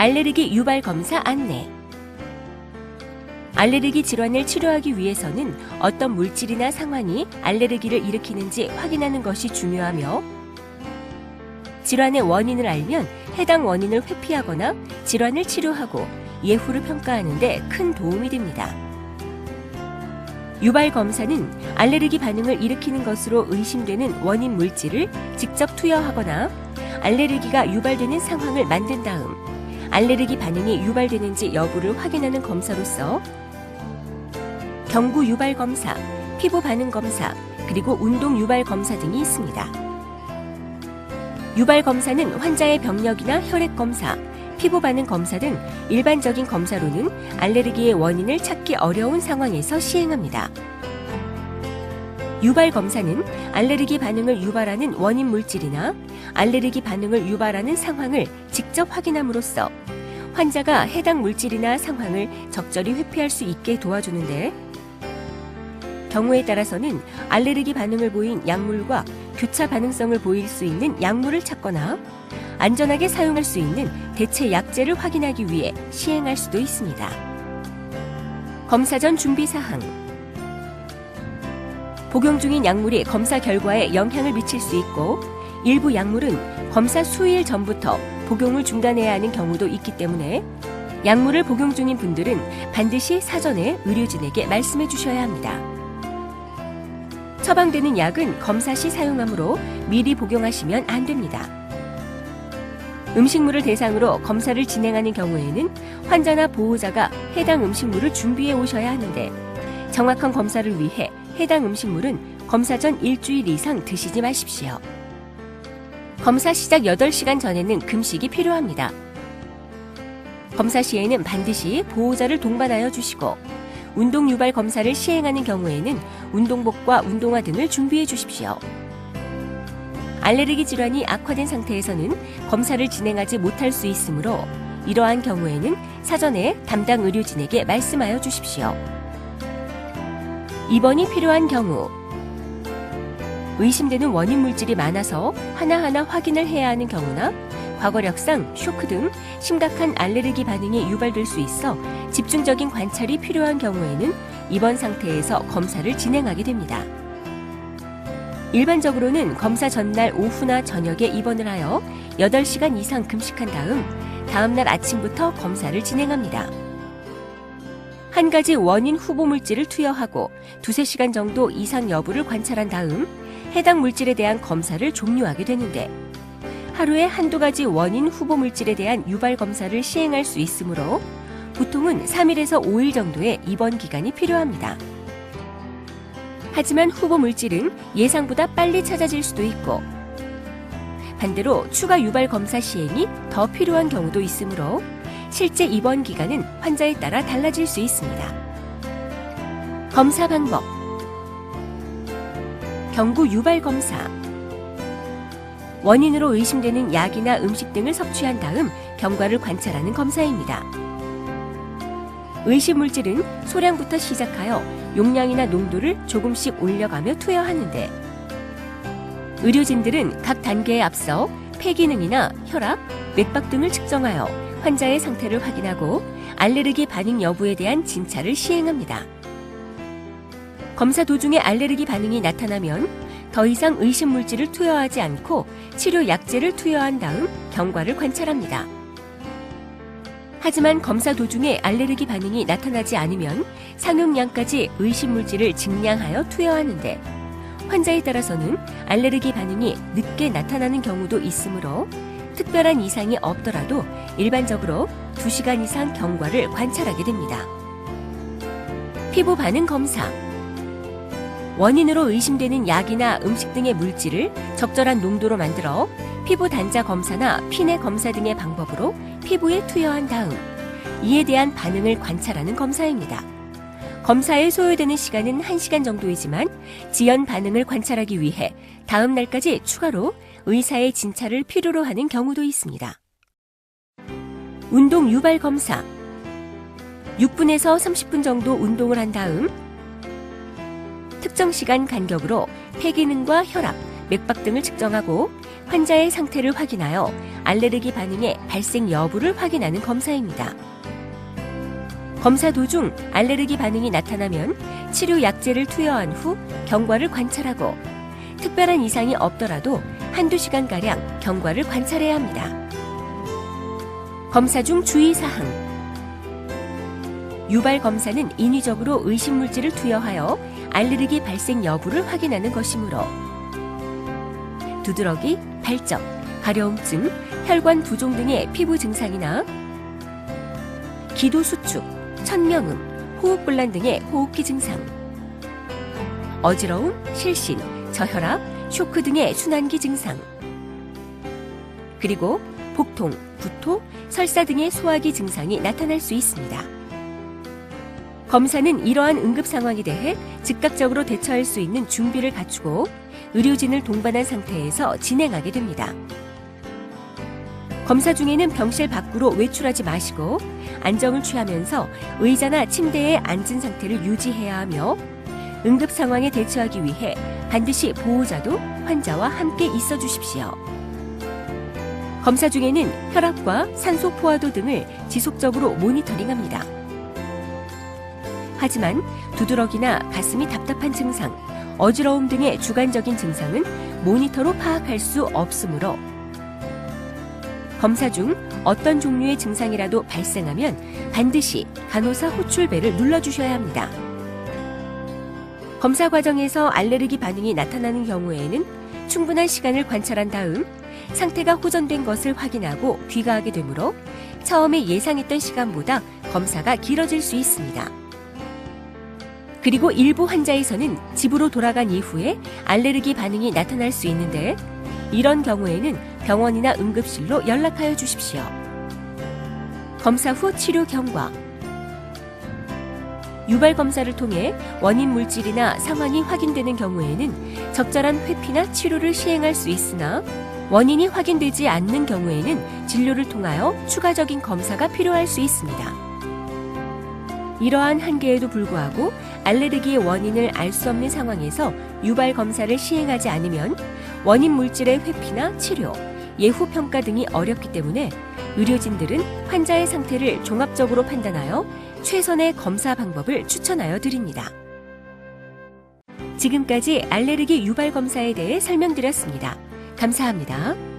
알레르기 유발 검사 안내. 알레르기 질환을 치료하기 위해서는 어떤 물질이나 상황이 알레르기를 일으키는지 확인하는 것이 중요하며, 질환의 원인을 알면 해당 원인을 회피하거나 질환을 치료하고 예후를 평가하는 데 큰 도움이 됩니다. 유발 검사는 알레르기 반응을 일으키는 것으로 의심되는 원인 물질을 직접 투여하거나 알레르기가 유발되는 상황을 만든 다음 알레르기 반응이 유발되는지 여부를 확인하는 검사로서 경구 유발 검사, 피부 반응 검사, 그리고 운동 유발 검사 등이 있습니다. 유발 검사는 환자의 병력이나 혈액 검사, 피부 반응 검사 등 일반적인 검사로는 알레르기의 원인을 찾기 어려운 상황에서 시행합니다. 유발 검사는 알레르기 반응을 유발하는 원인 물질이나 알레르기 반응을 유발하는 상황을 직접 확인함으로써 환자가 해당 물질이나 상황을 적절히 회피할 수 있게 도와주는데, 경우에 따라서는 알레르기 반응을 보인 약물과 교차 반응성을 보일 수 있는 약물을 찾거나 안전하게 사용할 수 있는 대체 약제를 확인하기 위해 시행할 수도 있습니다. 검사 전 준비 사항. 복용 중인 약물이 검사 결과에 영향을 미칠 수 있고, 일부 약물은 검사 수일 전부터 복용을 중단해야 하는 경우도 있기 때문에 약물을 복용 중인 분들은 반드시 사전에 의료진에게 말씀해 주셔야 합니다. 처방되는 약은 검사 시 사용하므로 미리 복용하시면 안 됩니다. 음식물을 대상으로 검사를 진행하는 경우에는 환자나 보호자가 해당 음식물을 준비해 오셔야 하는데, 정확한 검사를 위해 해당 음식물은 검사 전 일주일 이상 드시지 마십시오. 검사 시작 8시간 전에는 금식이 필요합니다. 검사 시에는 반드시 보호자를 동반하여 주시고, 운동 유발 검사를 시행하는 경우에는 운동복과 운동화 등을 준비해 주십시오. 알레르기 질환이 악화된 상태에서는 검사를 진행하지 못할 수 있으므로 이러한 경우에는 사전에 담당 의료진에게 말씀하여 주십시오. 입원이 필요한 경우, 의심되는 원인 물질이 많아서 하나하나 확인을 해야 하는 경우나 과거력상 쇼크 등 심각한 알레르기 반응이 유발될 수 있어 집중적인 관찰이 필요한 경우에는 입원 상태에서 검사를 진행하게 됩니다. 일반적으로는 검사 전날 오후나 저녁에 입원을 하여 8시간 이상 금식한 다음날 아침부터 검사를 진행합니다. 한 가지 원인 후보 물질을 투여하고 2-3시간 정도 이상 여부를 관찰한 다음 해당 물질에 대한 검사를 종료하게 되는데, 하루에 한두 가지 원인 후보 물질에 대한 유발 검사를 시행할 수 있으므로 보통은 3일에서 5일 정도의 입원 기간이 필요합니다. 하지만 후보 물질은 예상보다 빨리 찾아질 수도 있고, 반대로 추가 유발 검사 시행이 더 필요한 경우도 있으므로 실제 입원 기간은 환자에 따라 달라질 수 있습니다. 검사 방법. 경구 유발 검사. 원인으로 의심되는 약이나 음식 등을 섭취한 다음 경과를 관찰하는 검사입니다. 의심 물질은 소량부터 시작하여 용량이나 농도를 조금씩 올려가며 투여하는데, 의료진들은 각 단계에 앞서 폐 기능이나 혈압, 맥박 등을 측정하여 환자의 상태를 확인하고 알레르기 반응 여부에 대한 진찰을 시행합니다. 검사 도중에 알레르기 반응이 나타나면 더 이상 의심 물질을 투여하지 않고 치료 약제를 투여한 다음 경과를 관찰합니다. 하지만 검사 도중에 알레르기 반응이 나타나지 않으면 상용량까지 의심 물질을 증량하여 투여하는데, 환자에 따라서는 알레르기 반응이 늦게 나타나는 경우도 있으므로 특별한 이상이 없더라도 일반적으로 2시간 이상 경과를 관찰하게 됩니다. 피부 반응 검사. 원인으로 의심되는 약이나 음식 등의 물질을 적절한 농도로 만들어 피부 단자 검사나 피내 검사 등의 방법으로 피부에 투여한 다음 이에 대한 반응을 관찰하는 검사입니다. 검사에 소요되는 시간은 1시간 정도이지만 지연 반응을 관찰하기 위해 다음 날까지 추가로 의사의 진찰을 필요로 하는 경우도 있습니다. 운동 유발 검사. 6분에서 30분 정도 운동을 한 다음 특정 시간 간격으로 폐 기능과 혈압, 맥박 등을 측정하고 환자의 상태를 확인하여 알레르기 반응의 발생 여부를 확인하는 검사입니다. 검사 도중 알레르기 반응이 나타나면 치료 약제를 투여한 후 경과를 관찰하고 특별한 이상이 없더라도 한두 시간가량 경과를 관찰해야 합니다. 검사 중 주의사항. 유발 검사는 인위적으로 의심물질을 투여하여 알레르기 발생 여부를 확인하는 것이므로 두드러기, 발적, 가려움증, 혈관 부종 등의 피부 증상이나 기도 수축, 천명음, 호흡곤란 등의 호흡기 증상, 어지러움, 실신, 저혈압, 쇼크 등의 순환기 증상, 그리고 복통, 구토, 설사 등의 소화기 증상이 나타날 수 있습니다. 검사는 이러한 응급 상황에 대해 즉각적으로 대처할 수 있는 준비를 갖추고 의료진을 동반한 상태에서 진행하게 됩니다. 검사 중에는 병실 밖으로 외출하지 마시고 안정을 취하면서 의자나 침대에 앉은 상태를 유지해야 하며 응급 상황에 대처하기 위해 반드시 보호자도 환자와 함께 있어 주십시오. 검사 중에는 혈압과 산소 포화도 등을 지속적으로 모니터링합니다. 하지만 두드러기나 가슴이 답답한 증상, 어지러움 등의 주관적인 증상은 모니터로 파악할 수 없으므로 검사 중 어떤 종류의 증상이라도 발생하면 반드시 간호사 호출벨을 눌러주셔야 합니다. 검사 과정에서 알레르기 반응이 나타나는 경우에는 충분한 시간을 관찰한 다음 상태가 호전된 것을 확인하고 귀가하게 되므로 처음에 예상했던 시간보다 검사가 길어질 수 있습니다. 그리고 일부 환자에서는 집으로 돌아간 이후에 알레르기 반응이 나타날 수 있는데 이런 경우에는 병원이나 응급실로 연락하여 주십시오. 검사 후 치료 경과. 유발 검사를 통해 원인 물질이나 상황이 확인되는 경우에는 적절한 회피나 치료를 시행할 수 있으나 원인이 확인되지 않는 경우에는 진료를 통하여 추가적인 검사가 필요할 수 있습니다. 이러한 한계에도 불구하고 알레르기의 원인을 알 수 없는 상황에서 유발 검사를 시행하지 않으면 원인 물질의 회피나 치료, 예후 평가 등이 어렵기 때문에 의료진들은 환자의 상태를 종합적으로 판단하여 최선의 검사 방법을 추천하여 드립니다. 지금까지 알레르기 유발 검사에 대해 설명드렸습니다. 감사합니다.